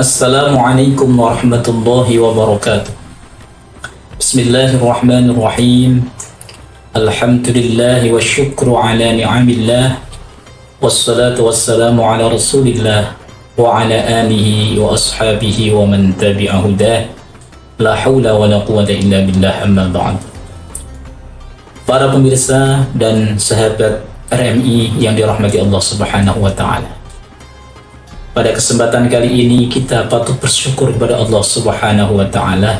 Assalamualaikum warahmatullahi wabarakatuh. Bismillahirrahmanirrahim. Alhamdulillah wa syukru ala ni'amillah. Wassalatu wassalamu ala rasulillah wa ala alihi wa ashabihi wa man tabi'a hudah. La hawla wa la quwata illa billah, amma ba'd. Para pemirsa dan sahabat RMI yang dirahmati Allah Subhanahu wa ta'ala, pada kesempatan kali ini kita patut bersyukur kepada Allah Subhanahu wa ta'ala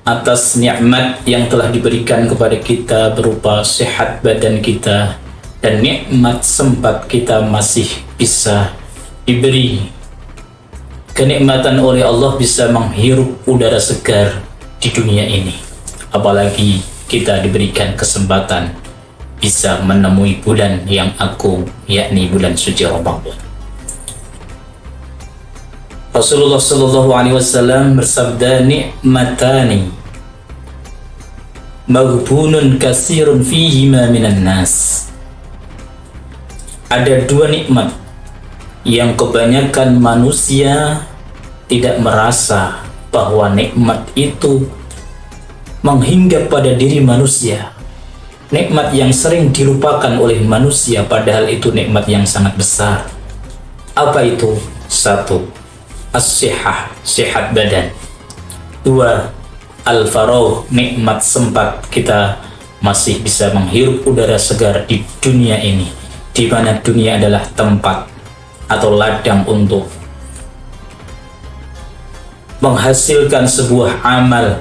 atas nikmat yang telah diberikan kepada kita berupa sehat badan kita dan nikmat sempat kita masih bisa diberi kenikmatan oleh Allah bisa menghirup udara segar di dunia ini. Apalagi kita diberikan kesempatan bisa menemui bulan yang agung, yakni bulan suci Ramadan. Rasulullah sallallahu alaihi wasallam bersabda, nikmatani maghbunun katsirun fihima minan nas. Ada dua nikmat yang kebanyakan manusia tidak merasa bahwa nikmat itu menghinggap pada diri manusia. Nikmat yang sering dilupakan oleh manusia padahal itu nikmat yang sangat besar. Apa itu? Satu, as-sihah, sehat badan. Dua, al-faragh, nikmat sempat kita masih bisa menghirup udara segar di dunia ini, di mana dunia adalah tempat atau ladang untuk menghasilkan sebuah amal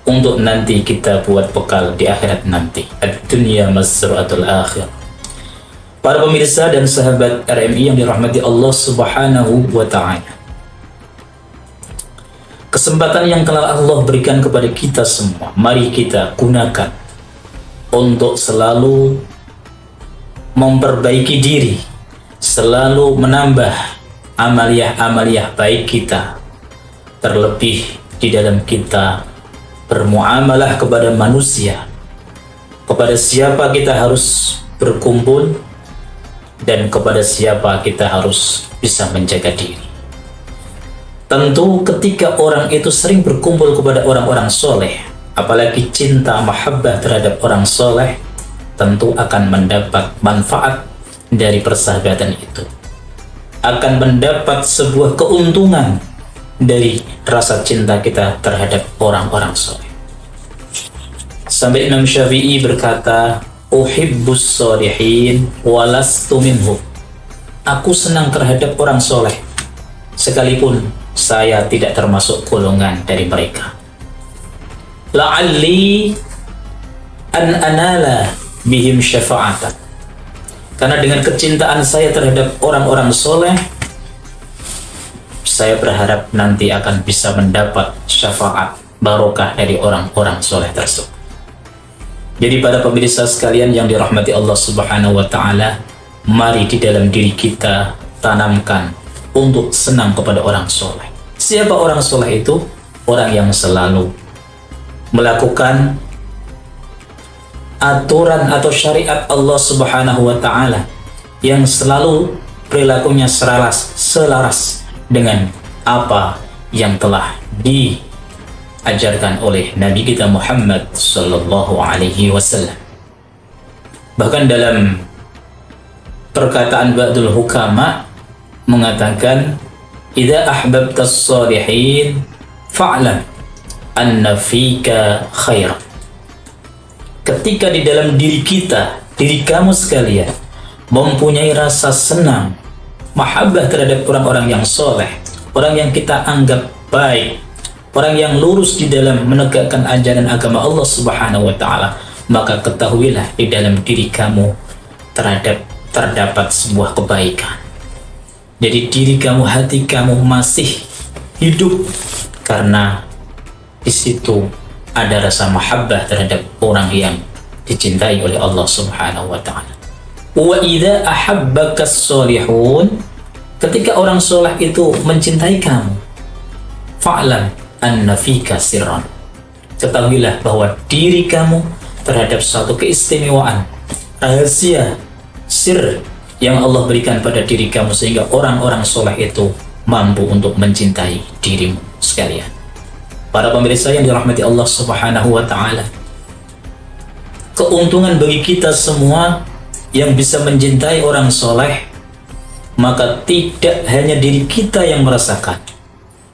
untuk nanti kita buat bekal di akhirat nanti. Ad-dunya mazra'atul akhir. Para pemirsa dan sahabat RMI yang dirahmati Allah Subhanahu wa ta'ala, kesempatan yang telah Allah berikan kepada kita semua, mari kita gunakan untuk selalu memperbaiki diri, selalu menambah amaliyah-amaliyah baik kita, terlebih di dalam kita bermuamalah kepada manusia, kepada siapa kita harus berkumpul dan kepada siapa kita harus bisa menjaga diri. Tentu ketika orang itu sering berkumpul kepada orang-orang soleh, apalagi cinta mahabbah terhadap orang soleh, tentu akan mendapat manfaat dari persahabatan itu, akan mendapat sebuah keuntungan dari rasa cinta kita terhadap orang-orang soleh. Sampai Imam Syafi'i berkata, uhibbus sholihin walastu minhum. Aku senang terhadap orang soleh sekalipun saya tidak termasuk golongan dari mereka. La'alli an anala bihim syafa'atan. Karena dengan kecintaan saya terhadap orang-orang soleh, saya berharap nanti akan bisa mendapat syafaat barokah dari orang-orang soleh tersebut. Jadi pada pemirsa sekalian yang dirahmati Allah Subhanahu wa ta'ala, mari di dalam diri kita tanamkan untuk senang kepada orang soleh. Siapa orang soleh itu? Orang yang selalu melakukan aturan atau syariat Allah Subhanahu wa ta'ala, yang selalu perilakunya selaras dengan apa yang telah diajarkan oleh Nabi kita Muhammad sallallahu alaihi wasallam. Bahkan dalam perkataan ba'dul hukama mengatakan, idza ahbabtas sholihin fa'lam anna fika khairan. Ketika di dalam diri kita, diri kamu sekalian mempunyai rasa senang, mahabbah terhadap orang-orang yang soleh, orang yang kita anggap baik, orang yang lurus di dalam menegakkan ajaran agama Allah Subhanahu wa ta'ala, maka ketahuilah di dalam diri kamu terdapat sebuah kebaikan. Jadi diri kamu, hati kamu masih hidup karena di situ ada rasa mahabbah terhadap orang yang dicintai oleh Allah Subhanahu wa ta'ala. Wa idza ahabbakas sholihun, ketika orang soleh itu mencintai kamu, fa'lam anna fika sirran, ketahuilah bahwa diri kamu terhadap suatu keistimewaan, rahasia, sir yang Allah berikan pada diri kamu, sehingga orang-orang soleh itu mampu untuk mencintai dirimu sekalian. Para pemirsa yang dirahmati Allah Subhanahu wa Ta'ala, keuntungan bagi kita semua yang bisa mencintai orang soleh, maka tidak hanya diri kita yang merasakan,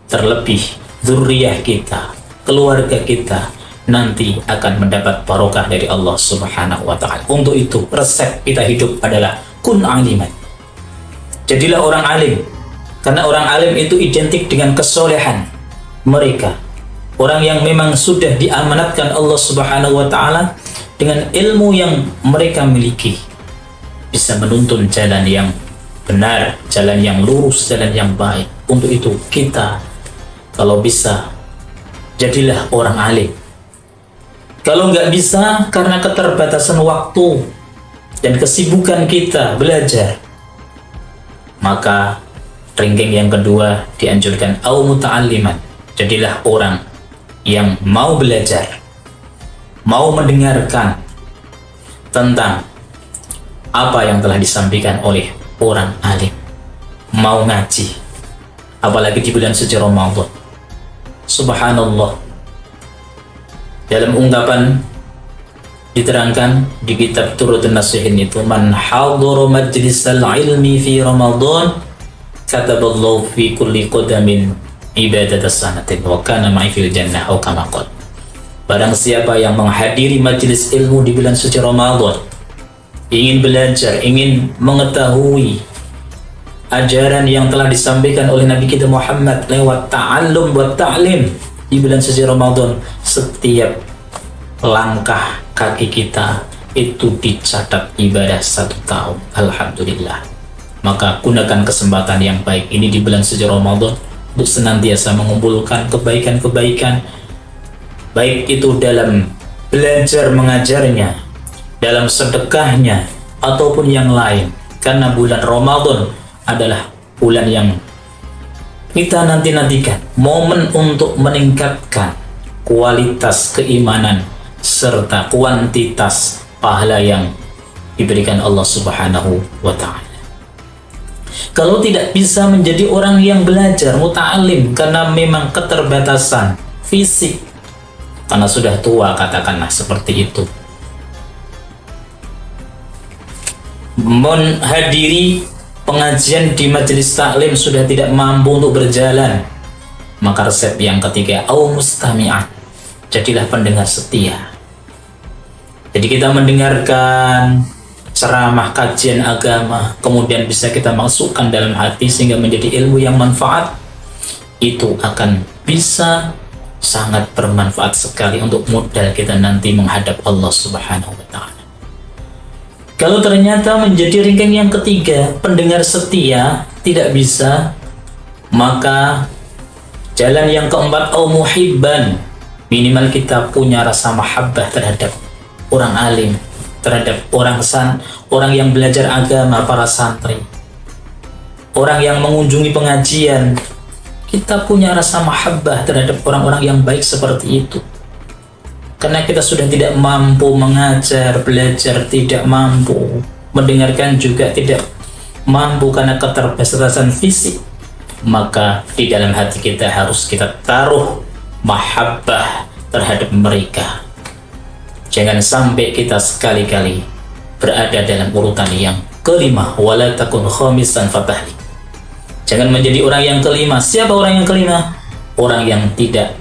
terlebih zuriyah kita, keluarga kita nanti akan mendapat barokah dari Allah Subhanahu wa Ta'ala. Untuk itu resep kita hidup adalah kun aliman. Jadilah orang alim, karena orang alim itu identik dengan kesolehan mereka. Orang yang memang sudah diamanatkan Allah Subhanahu wa Ta'ala dengan ilmu yang mereka miliki, bisa menuntun jalan yang benar, jalan yang lurus, jalan yang baik. Untuk itu kita, kalau bisa, jadilah orang alim. Kalau nggak bisa karena keterbatasan waktu dan kesibukan kita belajar, maka ranking yang kedua dianjurkan au muta'alliman. Jadilah orang yang mau belajar, mau mendengarkan tentang apa yang telah disampaikan oleh orang alim, mau ngaji, apalagi di bulan suci Ramadan. Subhanallah, dalam ungkapan diterangkan di kitab Turutun Nasihin itu, man hadara majlisal ilmi fi Ramadan kataballahu fi kulli qadamin ibadat sanatin wa kana ma'i fil jannah atau kama qala. Barang siapa yang menghadiri majelis ilmu di bulan suci Ramadan, ingin belajar, ingin mengetahui ajaran yang telah disampaikan oleh Nabi kita Muhammad lewat ta'allum wa ta'lim di bulan suci Ramadan, setiap langkah kaki kita itu dicatat ibadah 1 tahun. Alhamdulillah. Maka gunakan kesempatan yang baik ini di bulan suci Ramadan untuk senantiasa mengumpulkan kebaikan-kebaikan, baik itu dalam belajar mengajarnya, dalam sedekahnya, ataupun yang lain. Karena bulan Ramadan adalah bulan yang kita nanti-nantikan, momen untuk meningkatkan kualitas keimanan serta kuantitas pahala yang diberikan Allah Subhanahu wa Ta'ala. Kalau tidak bisa menjadi orang yang belajar muta'alim karena memang keterbatasan fisik, karena sudah tua katakanlah seperti itu, menghadiri pengajian di majelis taklim sudah tidak mampu untuk berjalan, maka resep yang ketiga au mustami'at, jadilah pendengar setia. Jadi kita mendengarkan ceramah kajian agama, kemudian bisa kita masukkan dalam hati sehingga menjadi ilmu yang manfaat, itu akan bisa sangat bermanfaat sekali untuk modal kita nanti menghadap Allah Subhanahu wa Ta'ala. Kalau ternyata menjadi ranking yang ketiga, pendengar setia, tidak bisa, maka jalan yang keempat au muhibban, minimal kita punya rasa mahabbah terhadap orang alim, terhadap orang yang belajar agama, para santri, orang yang mengunjungi pengajian. Kita punya rasa mahabbah terhadap orang-orang yang baik seperti itu. Karena kita sudah tidak mampu mengajar, belajar tidak mampu, mendengarkan juga tidak mampu karena keterbatasan fisik, maka di dalam hati kita harus kita taruh mahabbah terhadap mereka. Jangan sampai kita sekali-kali berada dalam urutan yang kelima, wala takun khamisan fatahli. Jangan menjadi orang yang kelima. Siapa orang yang kelima? Orang yang tidak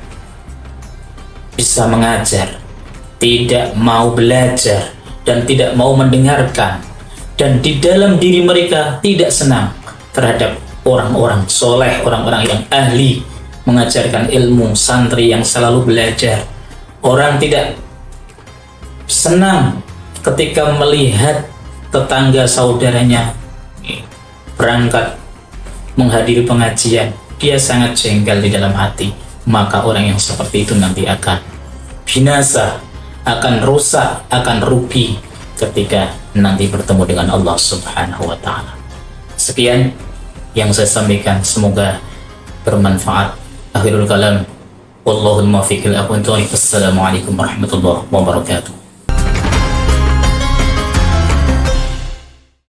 bisa mengajar, tidak mau belajar, dan tidak mau mendengarkan, dan di dalam diri mereka tidak senang terhadap orang-orang soleh, orang-orang yang ahli mengajarkan ilmu, santri yang selalu belajar. Orang tidak senang ketika melihat tetangga saudaranya berangkat menghadiri pengajian, dia sangat jengkel di dalam hati. Maka orang yang seperti itu nanti akan binasa, akan rusak, akan rugi ketika nanti bertemu dengan Allah Subhanahu wa Ta'ala. Sekian yang saya sampaikan, semoga bermanfaat. Akhirul kalam, wallahul muwaffiq ila aqwamit thoriq. Assalamualaikum warahmatullahi wabarakatuh.